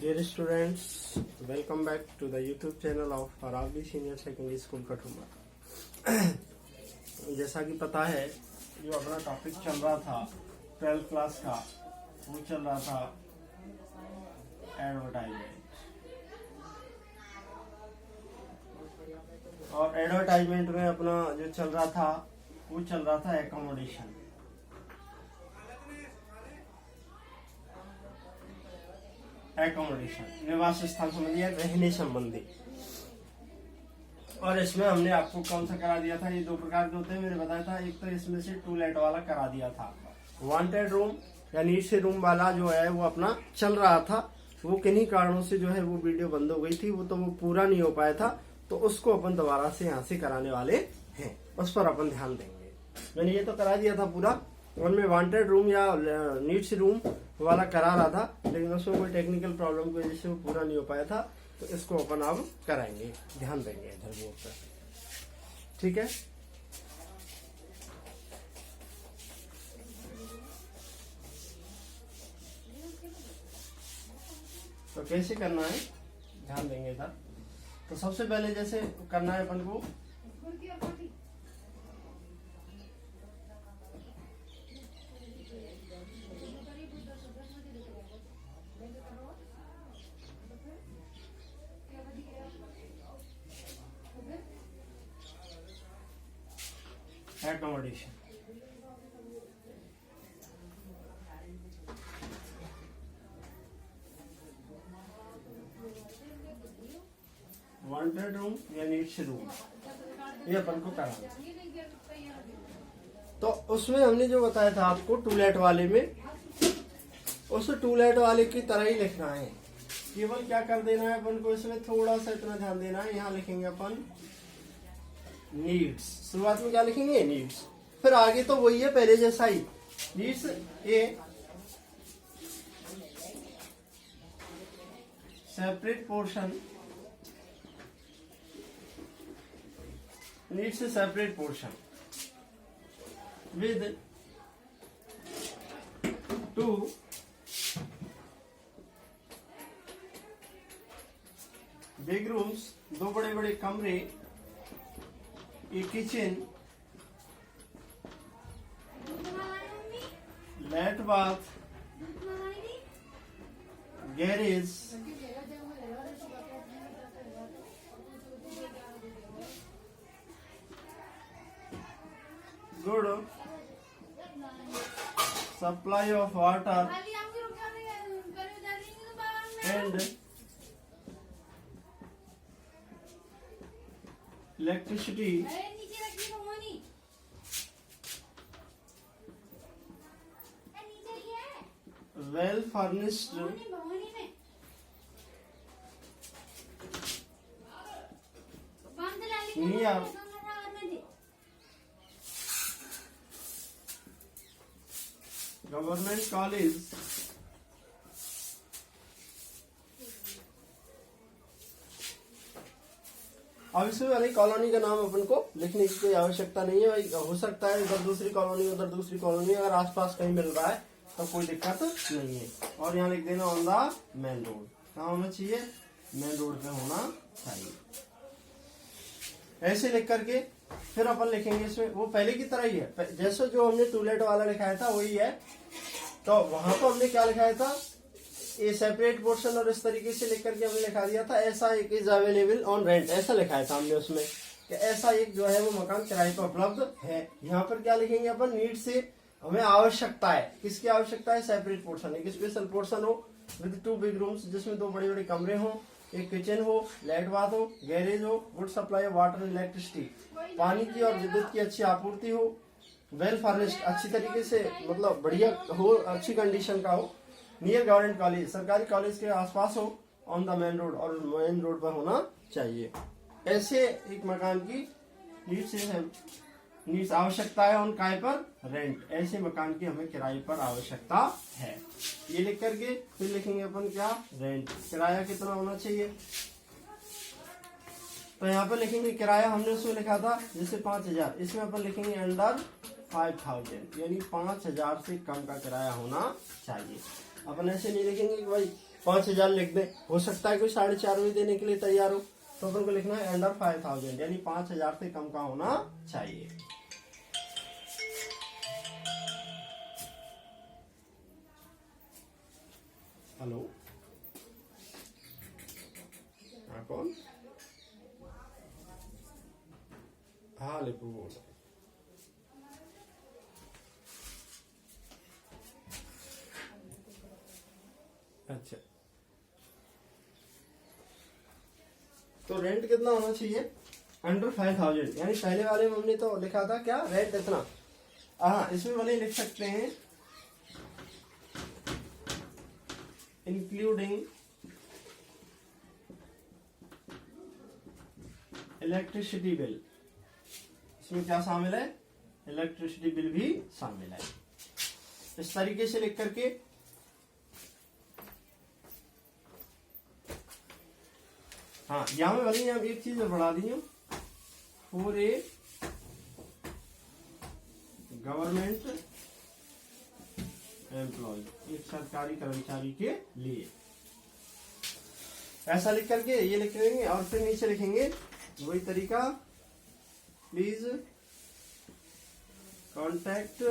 Dear students, welcome back to the YouTube channel of Arabi Senior Secondary School Kathua. जैसा कि पता है जो अपना टॉपिक चल रहा था 12th क्लास का, वो चल रहा था एडवर्टाइजमेंट। और एडवर्टाइजमेंट में अपना जो चल रहा था वो चल रहा था एकोमोडेशन। निवास स्थान संबंधी या रहने संबंधी। और इसमें हमने आपको कौन सा करा दिया था, ये दो प्रकार के होते हैं मैंने बताया था। एक तो इसमें से टूलेट वाला करा दिया था, वांटेड रूम या नीड से रूम वाला जो है वो अपना चल रहा था। वो किन्हीं कारणों से जो है वो वीडियो बंद हो गई थी, वो पूरा नहीं हो पाया था, तो उसको अपन दोबारा से यहाँ से कराने वाले हैं, उस पर अपन ध्यान देंगे। मैंने ये तो करा दिया था पूरा, और मैं वांटेड रूम या नीड्स रूम वाला करा रहा था, लेकिन उसमें कोई टेक्निकल प्रॉब्लम की वजह से वो पूरा नहीं हो पाया था, तो इसको अपन अब कराएंगे, ध्यान देंगे इधर बोर्ड पर। ठीक है, तो कैसे करना है ध्यान देंगे इधर। तो सबसे पहले जैसे करना है अपन को, एकोमोडेशन। वांटेड रूम या नीड्स रूम, ये अपन को कराना। तो उसमें हमने जो बताया था आपको टूलेट वाले में, उस टूलेट वाले की तरह ही लिखना है। केवल क्या कर देना है अपन को, इसमें थोड़ा सा इतना ध्यान देना है। यहाँ लिखेंगे अपन नीड्स, शुरुआत में क्या लिखेंगे नीड्स, फिर आगे तो वही है पहले जैसा ही। Needs a separate portion, needs a separate portion with 2 big rooms, 2 बड़े बड़े कमरे, a kitchen, lat bath, garage, good supply of water and electricity, well furnished near government college, अब इसमें वाली कॉलोनी का नाम अपन को लिखने की कोई आवश्यकता नहीं है भाई। हो सकता है इधर दूसरी कॉलोनी उधर दूसरी कॉलोनी, अगर आसपास कहीं मिल रहा है तो कोई दिक्कत नहीं है। और यहाँ लिख देना ऑन द मेन रोड, कहाँ होना चाहिए, मेन रोड पे होना चाहिए। ऐसे लिख करके फिर अपन लिखेंगे इसमें, वो पहले की तरह ही है, जैसे जो हमने टूलेट वाला लिखाया था वही है। तो वहां पर हमने क्या लिखाया था, ये सेपरेट पोर्शन, और इस तरीके से लिख करके हमने लिखा दिया था ऐसा एक इज अवेलेबल ऑन रेंट, ऐसा लिखाया था हमने उसमें कि ऐसा एक जो है वो मकान किराए पर उपलब्ध है। यहाँ पर क्या लिखेंगे अपन, नीड से हमें आवश्यकता है, किसकी आवश्यकता है, सेपरेट पोर्शन, एक स्पेशल पोर्शन हो विद 2 बिग रूम्स, जिसमें 2 बड़े बड़े कमरे हो, एक किचन हो, लेट बाथ हो, गैरेज हो, good supply of water and electricity, पानी की और विद्युत की अच्छी आपूर्ति हो, वेल फर्निश्ड, अच्छी तरीके से मतलब बढ़िया हो, अच्छी कंडीशन का हो, नियर गवर्नमेंट कॉलेज, सरकारी कॉलेज के आसपास हो, ऑन द मेन रोड, और मेन रोड पर होना चाहिए। ऐसे एक मकान की नीड्स आवश्यकता है, ऑन काय पर रेंट, ऐसे मकान की हमें किराए पर आवश्यकता है। ये लिख करके फिर लिखेंगे अपन क्या, रेंट, किराया कितना होना चाहिए। तो यहाँ पर लिखेंगे किराया, हमने उसमें लिखा था जैसे 5000, इसमें अपन लिखेंगे अंडर 5000, यानी 5000 से कम का किराया होना चाहिए। अपन ऐसे नहीं लिखेंगे कि भाई 5,000 लिख दे, हो सकता है कोई 4.5 में देने के लिए तैयार हो, तो अपन को लिखना है अंडर 5,000, यानी 5,000 से कम का होना चाहिए। हेलो, हाँ कौन? हाँ लिपू बोल। अच्छा, तो रेंट कितना होना चाहिए? अंडर 5,000, यानी पहले वाले में हमने तो लिखा था क्या, रेंट इतना। हाँ, इसमें वाले लिख सकते हैं इंक्लूडिंग इलेक्ट्रिसिटी बिल। इसमें क्या शामिल है? इलेक्ट्रिसिटी बिल भी शामिल है। इस तरीके से लिख करके हाँ, यहाँ में वाली अब एक चीज बढ़ा दी हूँ, फॉर ए गवर्नमेंट एम्प्लॉय, एक सरकारी कर्मचारी के लिए, ऐसा लिख करके ये लिख लेंगे। और फिर नीचे लिखेंगे वही तरीका, प्लीज कॉन्टैक्ट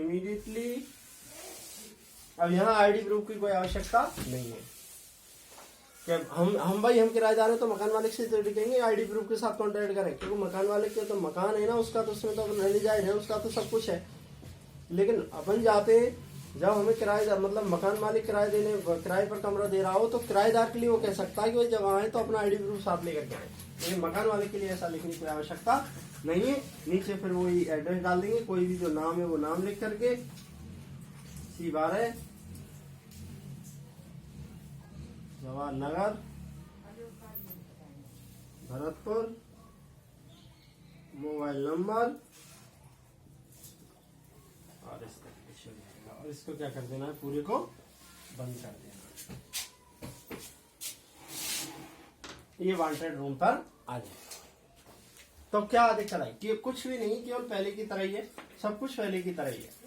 इमीडिएटली। अब यहाँ आईडी प्रूफ की कोई आवश्यकता नहीं है कि हम किराएदार हैं तो मकान मालिक से तो लिखेंगे आईडी प्रूफ के साथ कॉन्टैक्ट करें, क्योंकि मकान मालिक के तो मकान है ना उसका, तो उसमें तो अपन रहने जाए, उसका तो सब कुछ है। लेकिन अपन जाते हैं जब हमें किराएदार मतलब मकान मालिक किराए पर कमरा दे रहा हो, तो किराएदार के लिए वो कह सकता है कि भाई जब आए तो अपना आईडी प्रूफ साथ लेकर के आए, लेकिन मकान मालिक के लिए ऐसा लिखने की कोई आवश्यकता नहीं है। नीचे फिर वही एड्रेस डाल देंगे, कोई भी जो नाम है वो नाम लिख करके, C12 Jawahar Nagar Bharatpur, mobile number, और इस तरीके से, और इसको क्या कर देना है, पूरे को बंद कर देना। ये वांटेड रूम पर आ जाए। तो क्या दिक्कत है कि कुछ भी नहीं, केवल पहले की तरह ही है, सब कुछ पहले की तरह ही है।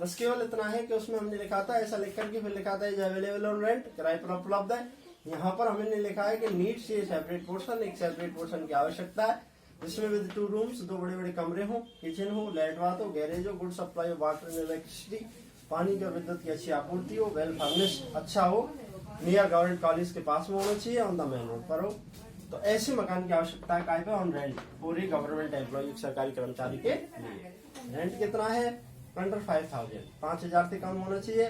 बस केवल इतना है कि उसमें हमने लिखा था ऐसा लिख करके, फिर लिखा था इज अवेलेबल ऑन रेंट, किराए पर उपलब्ध है। यहाँ पर हमने लिखा है कि नीड्स से सेपरेट पोर्शन, एक सेपरेट पोर्शन की आवश्यकता है, जिसमें विद 2 रूम्स, 2 बड़े बड़े कमरे हो, किचन हो, लाइट बाथ हो, गैरेज हो, good supply of water and electricity, पानी और विद्युत की अच्छी आपूर्ति हो, वेल फर्निश अच्छा हो, नियर गवर्नमेंट कॉलेज के पास में होना चाहिए, ऑन द मेन रोड पर हो। तो ऐसे मकान की आवश्यकता है काय पे, ऑन रेंट, पूरे गवर्नमेंट एम्प्लॉय सरकारी कर्मचारी के लिए। रेंट कितना है? अंडर 5,000, 5,000 से कम होना चाहिए,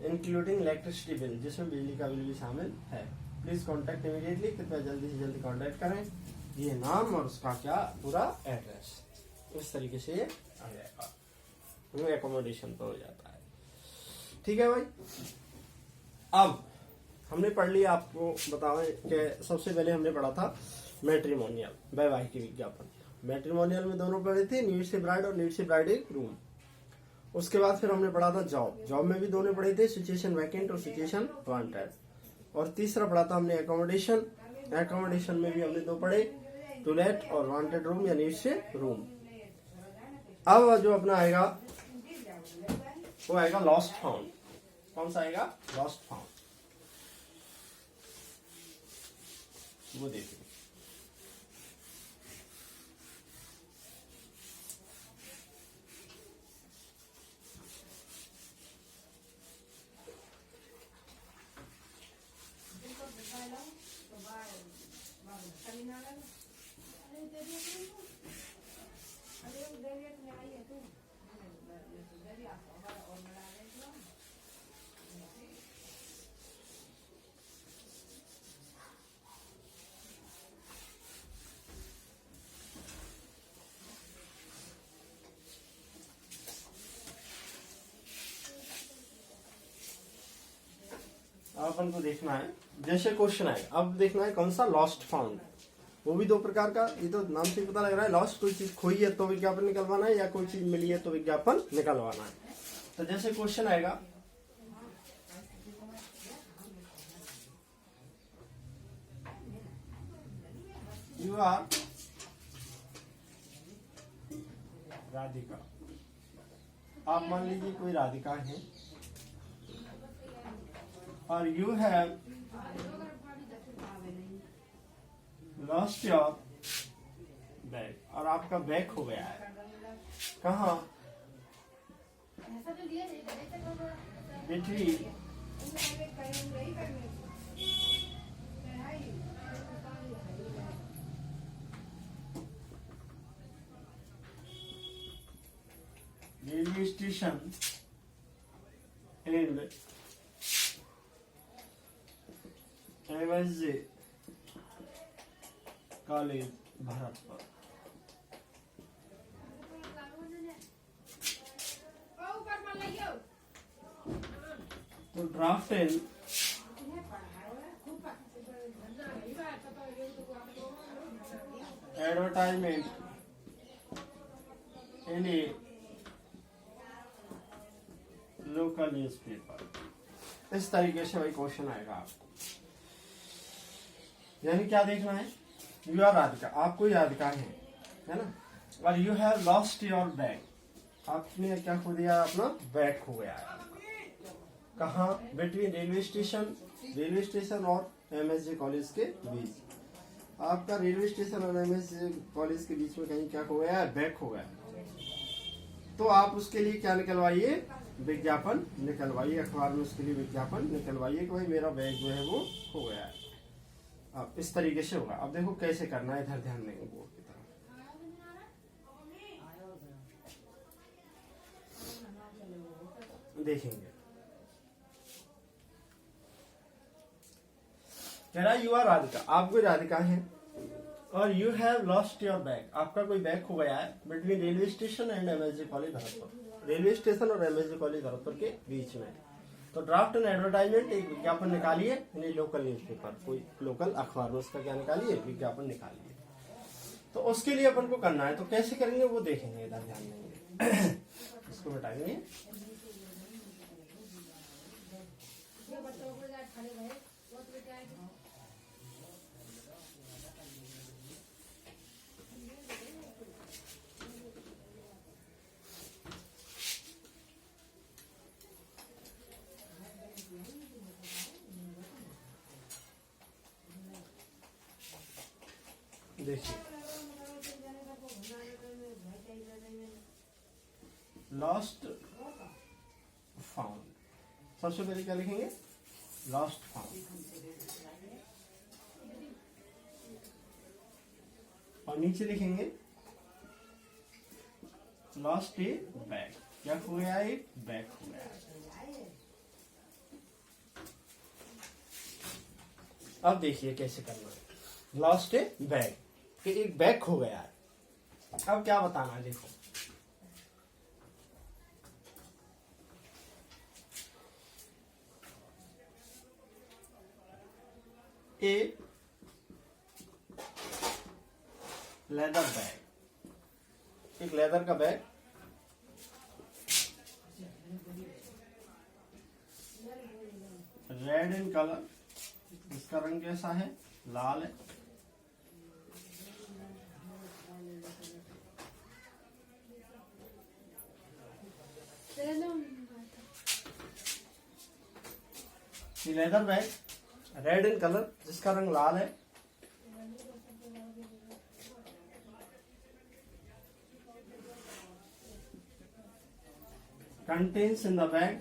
इंक्लूडिंग इलेक्ट्रिसिटी बिल, जिसमें बिजली का बिल भी शामिल है। प्लीज कॉन्टैक्ट इमीडिएटली, कृपया जल्दी से जल्दी कॉन्टैक्ट करें। ये नाम और उसका क्या पूरा एड्रेस, इस तरीके से ये आ जाएगा, वो एकोमोडेशन पर हो जाता है। ठीक है भाई, अब हमने पढ़ लिया, आपको बताएं कि सबसे पहले हमने पढ़ा था मैट्रिमोनियल, वैवाहिक विज्ञापन। मैट्रिमोनियल में दोनों पढ़े थे, नीड से ब्राइड और नीड से ब्राइड एक रूम। उसके बाद फिर हमने पढ़ा था जॉब, जॉब में भी दोनों पढ़े थे, सिचुएशन वैकेंट और सिचुएशन वांटेड। और तीसरा पढ़ा था हमने एकोमोडेशन, एकोमोडेशन में भी हमने 2 पढ़े, टू लेट और वांटेड रूम या नीड से रूम। अब जो अपना आएगा वो आएगा लॉस्ट फाउंड। कौन सा आएगा? लॉस्ट फाउंड, वो देखिए। अपन को देखना है, जैसे क्वेश्चन है, अब देखना है कौन सा लॉस्ट फाउंड। वो भी 2 प्रकार का, ये तो नाम से पता लग रहा है, लॉस्ट कोई चीज खोई है तो विज्ञापन निकलवाना है, या कोई चीज मिली है तो विज्ञापन निकलवाना है। तो जैसे क्वेश्चन आएगा, यू आर राधिका, आप मान लीजिए कोई राधिका है, और you have lost your bag, और आपका बैग खो गया है। कहाँ? Between railway station and MSJ college Bharatpur. तो draft in advertisement in a local newspaper. इस तरीके से वही क्वेश्चन आएगा आपको। यानी क्या देखना है? यू आर राधिका, आपको राधिका है ना, और you have lost your bag, आपने क्या खो दिया? अपना बैग खो गया है। कहाँ? बिटवीन रेलवे स्टेशन और MSJ कॉलेज के बीच। आपका रेलवे स्टेशन और MSJ कॉलेज के बीच में कहीं क्या खो गया है? बैग खो गया है। तो आप उसके लिए क्या निकलवाइए? विज्ञापन निकलवाइए, अखबार में उसके लिए विज्ञापन निकलवाइए कि भाई मेरा बैग जो है वो खो गया है। अब इस तरीके से होगा। अब देखो कैसे करना है, इधर ध्यान देंगे बोर्ड की तरफ। देखेंगे कह रहा यू आर राधिका, आप कोई राधिका है, और you have lost your bag, आपका कोई बैग खो गया है between railway station and MSJ college Bharatpur, railway station और MSJ कॉलेज भरतपुर के बीच में। तो ड्राफ्ट एंड एडवर्टाइजमेंट, एक विज्ञापन निकालिए, यानी लोकल न्यूज़पेपर, कोई लोकल अखबार में उसका क्या निकालिए? विज्ञापन निकालिए। तो उसके लिए अपन को करना है, तो कैसे करेंगे वो देखेंगे, इधर ध्यान देंगे। इसको हटाएंगे। देखिए लॉस्ट फाउंड, सबसे पहले क्या लिखेंगे? लॉस्ट फाउंड, और नीचे लिखेंगे लॉस्ट ए बैग, क्या खो गया? एक बैग खो गया है। अब देखिए कैसे करना है। लॉस्ट ए बैग, कि एक बैग खो गया है। अब क्या बताना है? देखो ए लेदर बैग, एक लेदर का बैग, रेड इन कलर, इसका रंग कैसा है? लाल है। Leather bag red in colour, जिसका रंग लाल है। Contents in the bag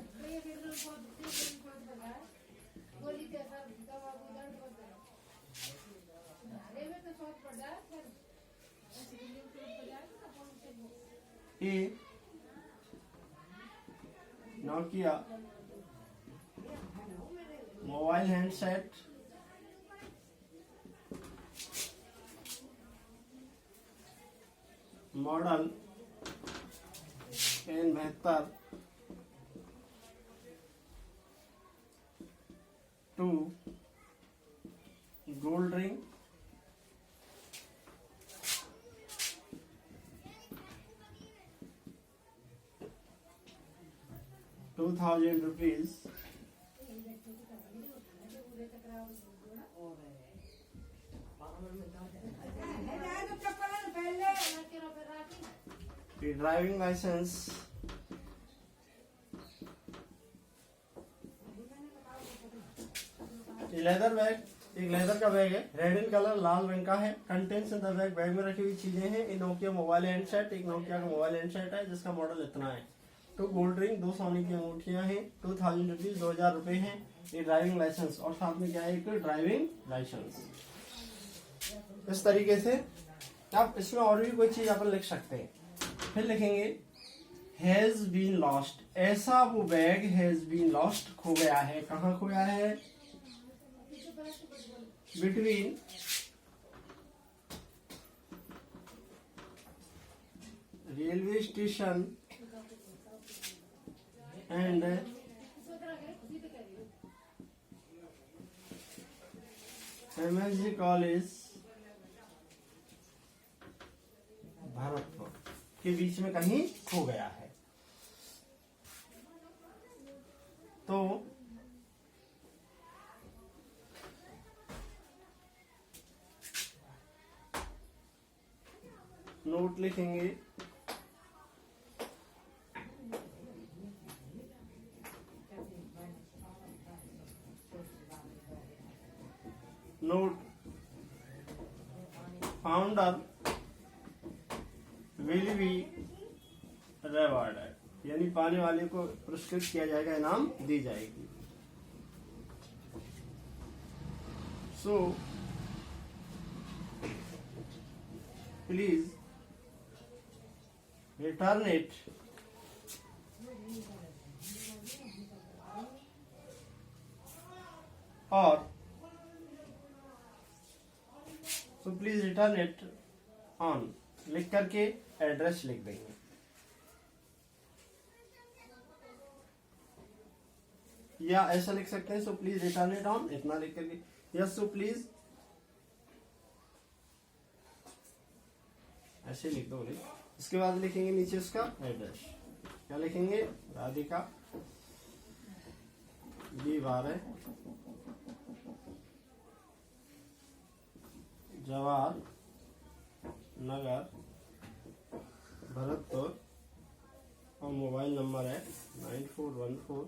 a Nokia mobile handset, model N72 2 gold ring, ₹2000। Driving licence, leather bag, एक लेदर का बैग है, रेड इन कलर, लाल रंग का है। Contents in the bag, bag में रखी हुई चीजें हैं। एक नोकिया मोबाइल हैंड सेट, एक नोकिया का मोबाइल हैंड सेट है जिसका मॉडल इतना है। 2 गोल्ड रिंग, 2 सोने की अंगूठियां हैं, 2000 रुपीज, 2000 रुपए हैं। एक ड्राइविंग लाइसेंस और साथ में क्या है, एक ड्राइविंग लाइसेंस। इस तरीके से आप इसमें और भी कोई चीज अपन लिख सकते हैं। फिर लिखेंगे हैज बीन लॉस्ट, ऐसा वो बैग हैज बीन लॉस्ट, खो गया है। कहाँ खोया है? Between railway station and MSG college Bharatpur के बीच में कहीं खो गया है। तो नोट लिखेंगे note founder will be rewarded, यानी पाने वाले को पुरस्कृत किया जाएगा, इनाम दी जाएगी। सो प्लीज रिटर्न इट और so please return it on लिख करके एड्रेस लिख देंगे। या ऐसा लिख सकते हैं so please return it on, इतना लिख करके, यस सो प्लीज ऐसे लिख दो। इसके बाद लिखेंगे नीचे उसका एड्रेस। क्या लिखेंगे? राधिका B12 जवाहर नगर भरतपुर और मोबाइल नंबर है 9414।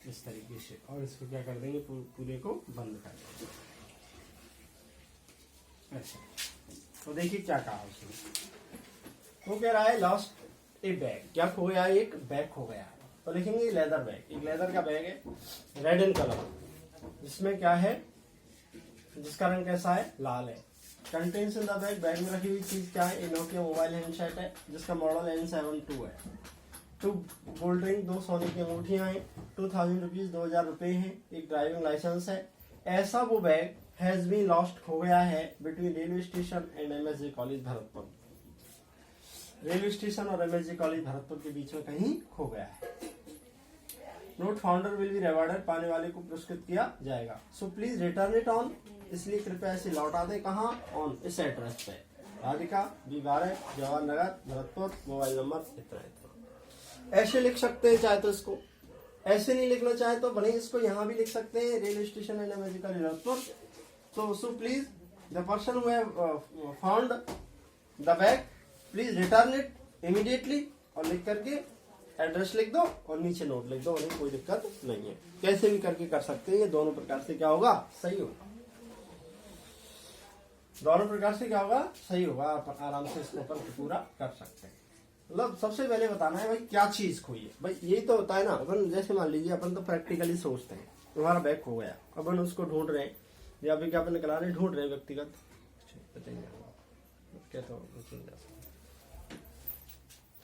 इस तरीके से, और इसको क्या कर देंगे, पूरे को बंद कर देंगे। अच्छा, तो देखिए क्या कहा उसने। वो कह रहा है लॉस्ट ए बैग, क्या खो गया? एक बैग खो गया है। तो लिखेंगे लेदर बैग, एक लेदर का बैग है, रेड इन कलर, जिसमें क्या है, जिसका रंग कैसा है? लाल है। Contents in the bag, bag में रखी हुई चीज क्या है? नोकिया मोबाइल हैंड सेट है जिसका मॉडल N72 है। 2 गोल्ड रिंग, 2 सोने की अंगूठियां हैं, 2000 रुपीज, 2000 रुपए हैं। एक ड्राइविंग लाइसेंस है। ऐसा वो बैग हैज बीन लॉस्ट, खो गया है, between railway station and MSG college Bharatpur, railway station और MSG कॉलेज भरतपुर के बीच में कहीं खो गया है। Note founder will be rewarded, पाने वाले को पुरस्कृत किया जाएगा। So please return it on, इसलिए कृपया इसे लौटा दें। कहाँ? ऑन, इस एड्रेस पे, Radhika B12 Jawahar Nagar Bharatpur, mobile number इतना इतना। ऐसे लिख सकते हैं चाहे तो इसको, ऐसे नहीं लिखना चाहे तो भले इसको यहाँ भी लिख सकते हैं, railway station and MSG college Bharatpur. So please, the person who have found the bag, please return it immediately, और लिख करके एड्रेस लिख दो और नीचे नोट लिख दो, नहीं कोई दिक्कत नहीं है। कैसे भी करके कर सकते हैं, ये दोनों प्रकार से क्या होगा? सही होगा। दोनों प्रकार से क्या होगा? सही होगा। आप आराम से इसको अपन पूरा कर सकते हैं। मतलब सबसे पहले बताना है भाई क्या चीज खोई है। भाई यही तो होता है ना, अपन जैसे मान लीजिए अपन तो प्रैक्टिकली सोचते हैं, तुम्हारा बैग खो गया, अपन उसको ढूंढ रहे हैं या विज्ञापन निकला रहे, ढूंढ रहे हैं व्यक्तिगत, क्या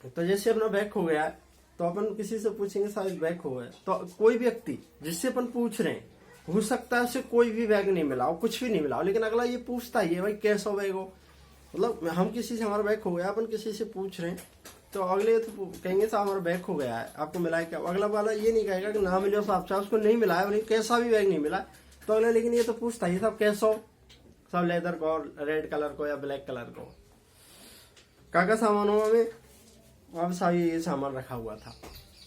तो जैसे अपना बैग खो गया है तो अपन किसी से पूछेंगे शायद बैग खो गया, तो कोई व्यक्ति जिससे अपन पूछ रहे हैं, हो सकता है उसे कोई भी बैग नहीं मिला हो, कुछ भी नहीं मिला हो, लेकिन अगला ये पूछता ही है भाई कैसा बैग हो। मतलब हम किसी से हमारा बैग खो गया, अपन किसी से पूछ रहे हैं तो अगले तो कहेंगे साहब हमारा बैग खो गया है, आपको मिला है क्या? अगला वाला ये नहीं कहेगा कि ना मिले साहब, चाहे उसको नहीं मिला है, कैसा भी बैग नहीं मिला तो अगले, लेकिन ये तो पूछता ही साहब कैसा हो, सब लेदर को, रेड कलर को या ब्लैक कलर को, काका सामान हो में, अब साहब ये सामान रखा हुआ था।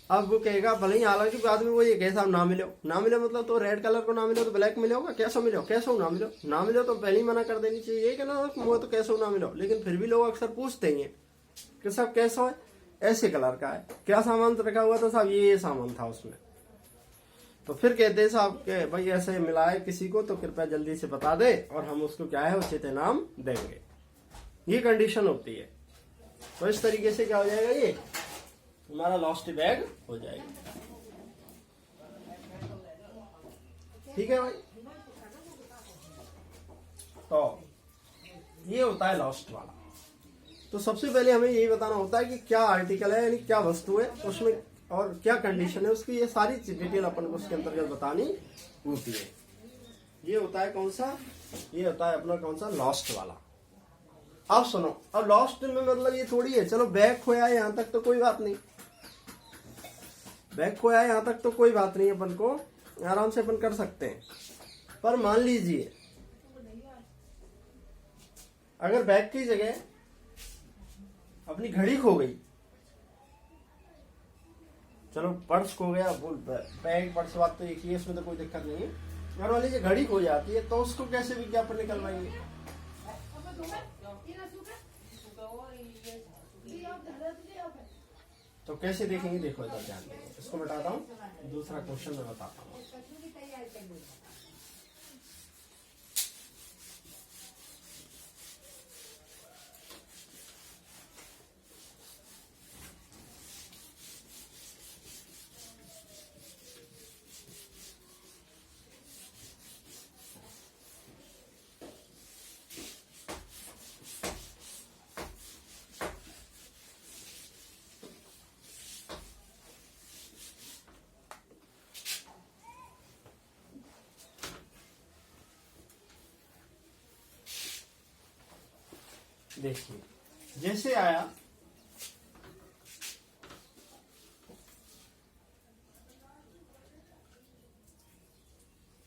अब वो कहेगा भले ही हालांकि बाद में वो ये कहे साहब ना मिलो, ना मिले मतलब तो रेड कलर को ना मिलो तो ब्लैक मिले होगा, कैसा मिलो, कैसा हो ना मिलो, ना मिलो तो पहले ही मना कर देनी चाहिए कि ना वो तो कैसा हो ना मिलो। लेकिन फिर भी लोग अक्सर पूछते ही हैं कि साहब कैसा है, ऐसे कलर का है, क्या सामान तो रखा हुआ था साहब, ये सामान था उसमें, तो फिर कहते हैं साहब के भाई ऐसे मिलाए किसी को तो कृपया जल्दी से बता दे और हम उसको क्या है उचित इनाम देंगे। ये कंडीशन होती है। तो इस तरीके से क्या हो जाएगा, ये हमारा लॉस्ट बैग हो जाएगा। ठीक है भाई। तो ये होता है लॉस्ट वाला। तो सबसे पहले हमें यही बताना होता है कि क्या आर्टिकल है, यानी क्या वस्तु है उसमें और क्या कंडीशन है उसकी, ये सारी डिटेल अपन को उसके अंतर्गत बतानी होती है। ये होता है कौन सा, ये होता है अपना कौन सा, लॉस्ट वाला। अब सुनो, अब लॉस्ट में मतलब ये थोड़ी है चलो बैग खोया है यहां तक तो कोई बात नहीं, बैग खोया है यहां तक तो कोई बात नहीं, अपन को आराम से अपन कर सकते हैं। पर मान लीजिए अगर बैग की जगह अपनी घड़ी खो गई, चलो पर्स खो गया, बैग पर्स बात तो एक ही है, इसमें तो कोई दिक्कत नहीं है। अगर मान लीजिए घड़ी खो जाती है तो उसको कैसे विज्ञापन निकलवाएंगे? तो कैसे देखेंगे, देखो इधर ध्यान देंगे। इसको बताता हूँ, दूसरा क्वेश्चन में बताता हूँ। देखिए जैसे आया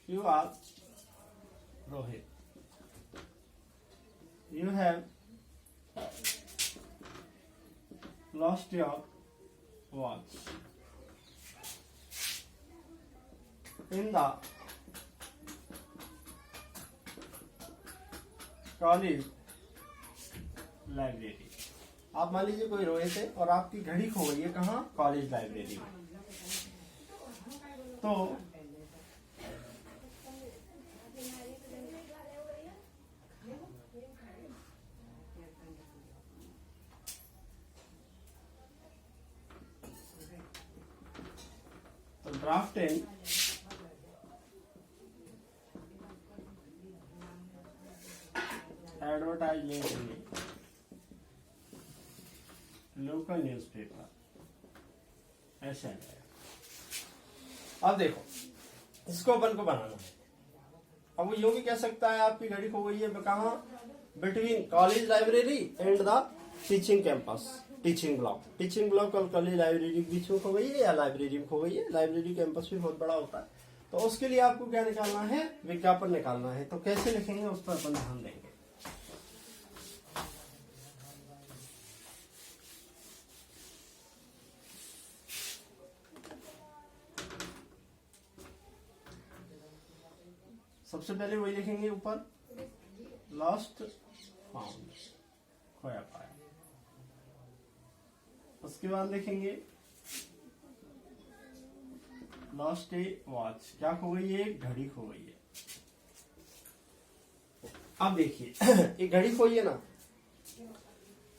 you are Rohit, you have lost your watch in the college library. आप मान लीजिए कोई रोए थे और आपकी घड़ी खो गई है, कहाँ, कॉलेज लाइब्रेरी में। तो draft in advertisement local newspaper, ऐसा है। अब देखो इसको अपन को बनाना है। अब वो यूं भी कह सकता है आपकी घड़ी खो गई है कहाँ, between college library and the teaching campus, teaching block और कॉलेज लाइब्रेरी के बीच में खो गई है या लाइब्रेरी में खो गई है। लाइब्रेरी कैंपस भी बहुत बड़ा होता है। तो उसके लिए आपको क्या निकालना है, विज्ञापन निकालना है। तो कैसे लिखेंगे उस पर अपन ध्यान देंगे। सबसे पहले वही लिखेंगे ऊपर, लॉस्ट फाउंड, खोया पाया। उसके बाद लिखेंगे लॉस्ट ए वॉच, क्या खो गई है, घड़ी खो गई है। अब देखिए एक घड़ी खोई है ना,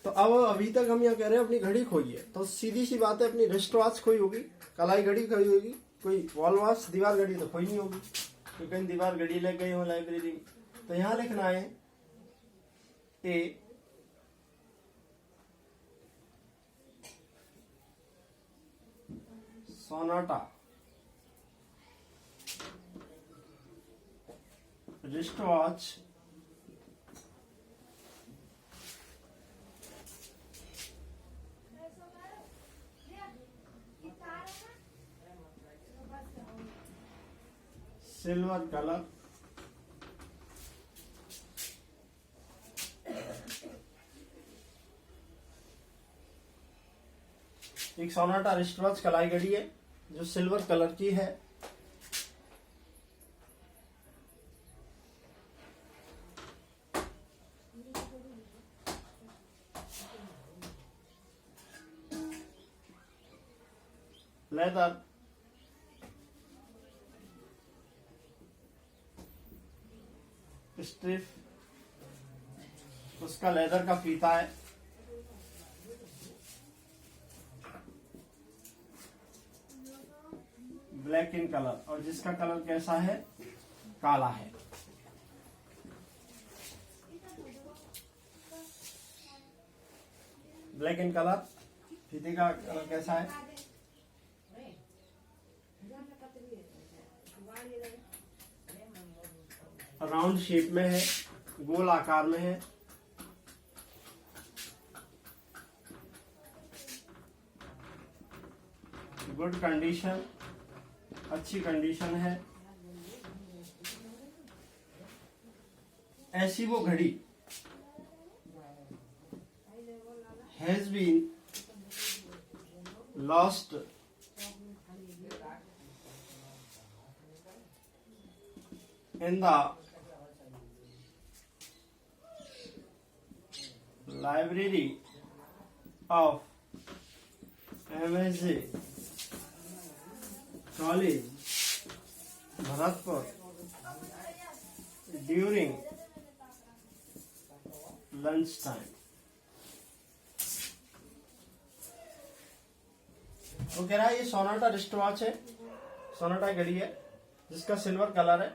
तो अब अभी तक हम यहाँ कह रहे हैं अपनी घड़ी खोई है, तो सीधी सी बात है अपनी रिस्ट वॉच खोई होगी, कलाई घड़ी खोई होगी, कोई वॉल वॉच दीवार घड़ी तो खोई नहीं होगी, तो कहीं दीवार घड़ी लग गई हो लाइब्रेरी में। तो यहां लिखना है a Sonata wrist watch silver colour एक सोनाटा रिस्ट वॉच कलाई घड़ी है जो सिल्वर कलर की है। लेदर स्ट्रिप, उसका लेदर का फीता है, ब्लैक इन कलर, और जिसका कलर कैसा है, काला है। ब्लैक इन कलर, फीते का कलर कैसा है, राउंड शेप में है, गोल आकार में है, गुड कंडीशन, अच्छी कंडीशन है। ऐसी वो घड़ी has been lost in the library of MSG College, Bharatpur during lunch time. वो कह रहा है ये सोनाटा रिस्ट वॉच है, सोनाटा घड़ी है जिसका सिल्वर कलर है,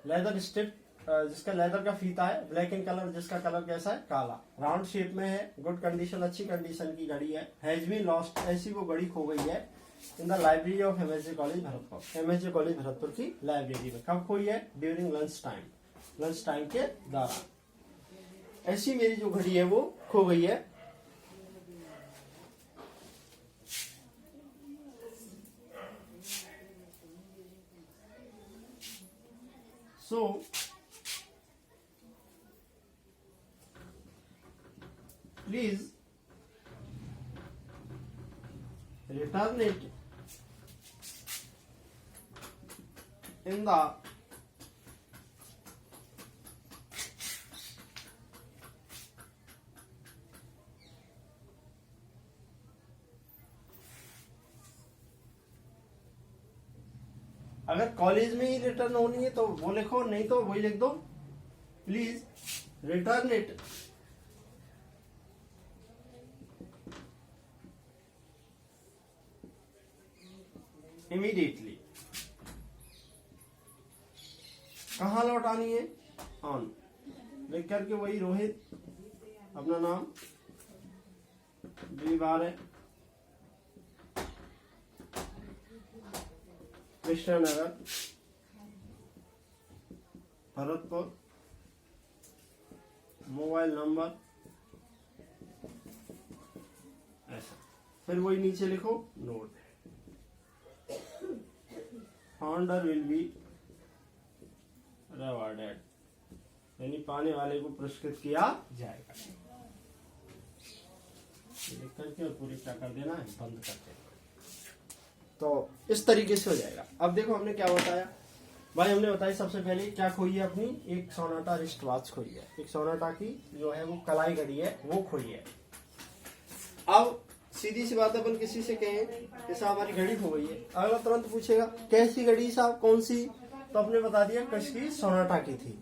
लेदर स्ट्रिप जिसका लेदर का फीता है, ब्लैक इन कलर जिसका कलर कैसा है, काला, राउंड शेप में है, गुड कंडीशन, अच्छी कंडीशन की घड़ी है। हैज बीन लॉस्ट, ऐसी वो घड़ी खो गई है in the library of MSG college Bharatpur, MSG college Bharatpur की लाइब्रेरी में। कब खोई है, during lunch time, lunch time के दौरान ऐसी मेरी जो घड़ी है वो खो गई है। So please return it in the अगर कॉलेज में ही रिटर्न होनी है तो वो लिखो, नहीं तो वही लिख दो, प्लीज रिटर्न इट इमीडिएटली। कहाँ लौटानी है, ऑन लिख करके वही रोहित अपना नाम बार है, कृष्णनगर भरतपुर, मोबाइल नंबर ऐसा, फिर वही नीचे लिखो note, founder will be rewarded, यानी पाने वाले को पुरस्कृत किया जाएगा। लिख करके और पूरी क्या कर देना है, बंद कर देना। तो इस तरीके से हो जाएगा। अब देखो हमने क्या बताया भाई, हमने बताया सबसे पहले क्या खोई है अपनी, एक सोनाटा रिस्ट वॉच खोई है, एक सोनाटा की जो है वो कलाई घड़ी है वो खोई है। अब सीधी सी बात अपन किसी से कहें कि साहब हमारी घड़ी खो गई है, अगला तुरंत पूछेगा कैसी घड़ी साहब, कौन सी, तो आपने बता दिया किसकी, सोनाटा की थी,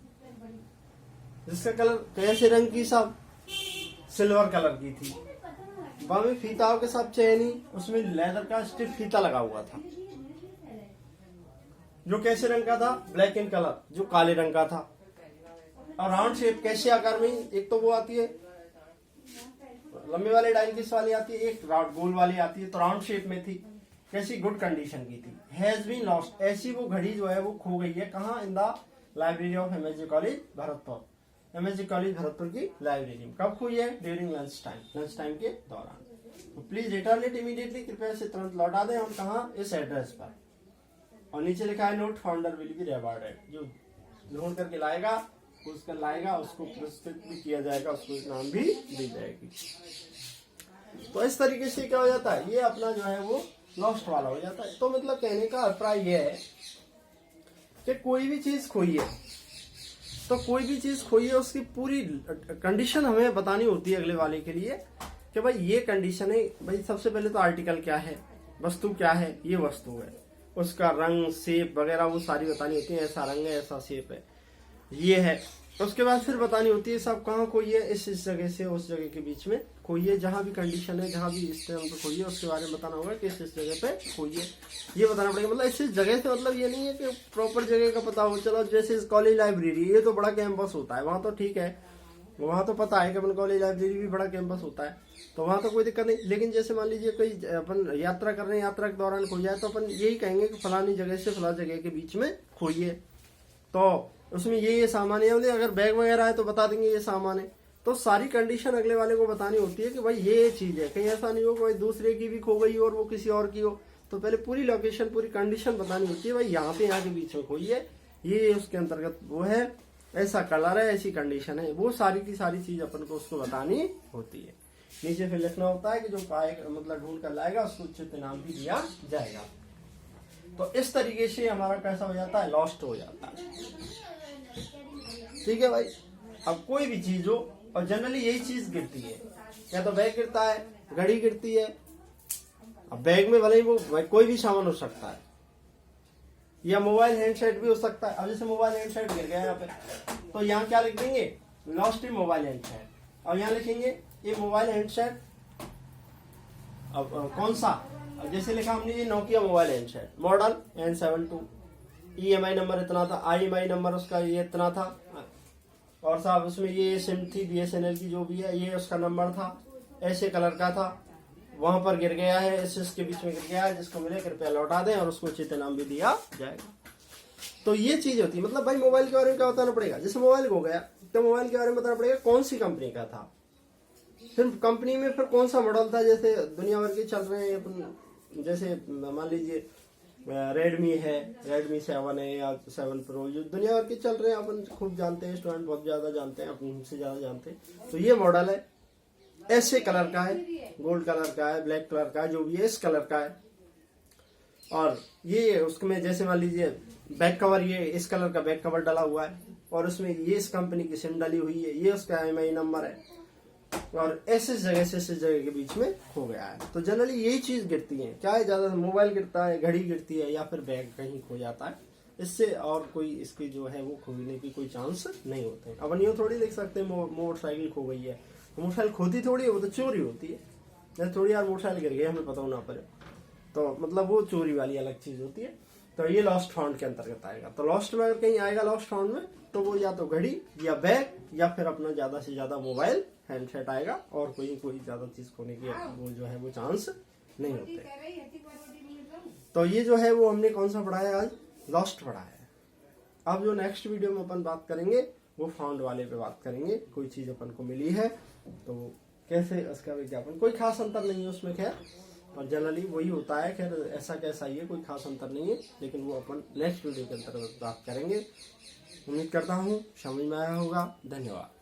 जिसका कलर कैसे रंग की साहब, सिल्वर कलर की थी, में फीताओं के साथ चैनी, उसमें लेदर का स्टिफ फीता लगा हुआ था, जो कैसे रंग का था, ब्लैक इन कलर, जो काले रंग का था, और राउंड शेप कैसे आकार में, एक तो वो आती है लंबे वाले डायल किस वाली आती है, एक राउंड गोल वाली आती है, तो राउंड शेप में थी, कैसी गुड कंडीशन की थी। हैज बीन लॉस्ट, ऐसी वो घड़ी जो है वो खो गई है, कहाँ, in the library of MSG college Bharatpur, MSG college Bharatpur की लाइब्रेरी में। कब खोई है, during lunch time, lunch time के दौरान। तो प्लीज रिटर्न इट इमीडिएटली, कृपया इसे तुरंत लौटा दें, और कहाँ, इस एड्रेस पर, और नीचे लिखा है note, founder will be rewarded, जो ढूंढ करके लाएगा उसको पुरस्कृत भी किया जाएगा, उसको इनाम भी दी जाएगी। तो इस तरीके से क्या हो जाता है, ये अपना जो है वो लॉस्ट वाला हो जाता है। तो मतलब कहने का अभिप्राय यह है कि कोई भी चीज खोई है, तो कोई भी चीज खोई है उसकी पूरी कंडीशन हमें बतानी होती है अगले वाले के लिए, कि भाई ये कंडीशन है, भाई सबसे पहले तो आर्टिकल क्या है, वस्तु क्या है, ये वस्तु है, उसका रंग शेप वगैरह वो सारी बतानी होती है, ऐसा रंग है, ऐसा शेप है, ये है। उसके बाद फिर बतानी होती है साहब कहाँ खोइए, इस जगह से उस जगह के बीच में खोइए, जहां भी कंडीशन है, जहां भी इस टाइम पे खोइए, उसके बारे में बताना होगा कि इस जगह पे खोइए, ये बताना पड़ेगा। मतलब इस जगह से मतलब ये नहीं है कि प्रॉपर जगह का पता हो। चलो जैसे कॉलेज लाइब्रेरी, ये तो बड़ा कैंपस होता है, वहां तो ठीक है, वहां तो पता है कि अपन कॉलेज लाइब्रेरी भी बड़ा कैंपस होता है, तो वहां तो कोई दिक्कत नहीं। लेकिन जैसे मान लीजिए कोई अपन यात्रा कर रहे हैं, यात्रा के दौरान खो जाए, तो अपन यही कहेंगे कि फलानी जगह से फलानी जगह के बीच में खोइए। तो उसमें ये सामान है, अगर बैग वगैरह है तो बता देंगे ये सामान है। तो सारी कंडीशन अगले वाले को बतानी होती है कि भाई ये चीज है, कहीं ऐसा नहीं हो कोई दूसरे की भी खो गई और वो किसी और की हो। तो पहले पूरी लोकेशन, पूरी कंडीशन बतानी होती है, भाई यहाँ पे यहाँ के बीच में खोई है, ये उसके अंतर्गत वो है, ऐसा कलर है, ऐसी कंडीशन है, वो सारी की सारी चीज अपन को उसको बतानी होती है। नीचे फिर लिखना होता है कि जो पाएगा मतलब ढूंढ कर लाएगा उसको उचित नाम भी दिया जाएगा। तो इस तरीके से हमारा कैसा हो जाता है, लॉस्ट हो जाता है। ठीक है भाई। अब कोई भी चीज हो, और जनरली यही चीज गिरती है, या तो बैग गिरता है, घड़ी गिरती है। अब बैग में भले ही वो कोई भी सामान हो सकता है, या मोबाइल हैंडसेट भी हो सकता है। अब जैसे मोबाइल हैंडसेट गिर गया यहाँ पे, तो यहाँ क्या लिख देंगे, लॉस्ट इन मोबाइल हैंडसेट, और यहाँ लिखेंगे ये मोबाइल हैंडसेट। अब कौन सा, अब जैसे लिखा हमने ये Nokia mobile handset, model N72, EMI number इतना था, IMI नंबर उसका ये इतना था, और साहब उसमें ये सिम थी BSNL की जो भी है, ये उसका नंबर था, ऐसे कलर का था, वहां पर गिर गया है, इसके बीच में गिर गया है, जिसको मिले कृपया लौटा दें, और उसको उचित नाम भी दिया जाएगा। तो ये चीज होती है। मतलब भाई मोबाइल के बारे में क्या बताना पड़ेगा, जैसे मोबाइल हो गया तो मोबाइल के बारे में बताना पड़ेगा कौन सी कंपनी का था, फिर कंपनी में फिर कौन सा मॉडल था। जैसे दुनिया भर के चल रहे हैं अपन, जैसे मान लीजिए रेडमी है, रेडमी 7 है या 7 प्रो, जो दुनिया भर के चल रहे हैं, अपन खूब जानते हैं, स्टूडेंट बहुत ज्यादा जानते हैं, अपन से ज्यादा जानते हैं। तो ये मॉडल है, ऐसे कलर का है, गोल्ड कलर का है, ब्लैक कलर का है, जो भी है इस कलर का है। और ये उसमें जैसे मान लीजिए बैक कवर, ये इस कलर का बैक कवर डला हुआ है, और उसमें ये इस कंपनी की सिम डली हुई है, ये उसका IMI नंबर है, और ऐसे जगह से इस जगह के बीच में खो गया है। तो जनरली यही चीज गिरती है। क्या है, ज्यादा मोबाइल गिरता है, घड़ी गिरती है, या फिर बैग कहीं खो जाता है। इससे और कोई इसकी जो है वो खोने की कोई चांस नहीं होते हैं। अब यूँ थोड़ी देख सकते हैं मोटरसाइकिल खो गई है, मोटरसाइकिल खोती थोड़ी है, वो तो चोरी होती है। जैसे थोड़ी यार मोटरसाइकिल गिर गई, हमें पता होना पड़े, तो मतलब वो चोरी वाली अलग चीज होती है। तो ये लॉस्ट फाउंड के अंतर्गत आएगा। तो लॉस्ट में अगर कहीं आएगा लॉस्ट फाउंड में, तो वो या तो घड़ी या बैग या फिर अपना ज्यादा से ज्यादा मोबाइल हैंडसेट आएगा, और कोई ज्यादा चीज खोने की वो जो है वो चांस नहीं होते। तो ये जो है वो हमने कौन सा पढ़ा है आज, लॉस्ट पढ़ा है। अब जो नेक्स्ट वीडियो में अपन बात करेंगे वो फाउंड वाले पे बात करेंगे। कोई चीज अपन को मिली है तो कैसे उसका विज्ञापन, कोई खास अंतर नहीं है उसमें, खैर, और जनरली वही होता है, खैर ऐसा कैसा ही है, कोई खास अंतर नहीं है, लेकिन वो अपन नेक्स्ट वीडियो के अंतर्गत बात करेंगे। उम्मीद करता हूँ समझ में आया होगा। धन्यवाद।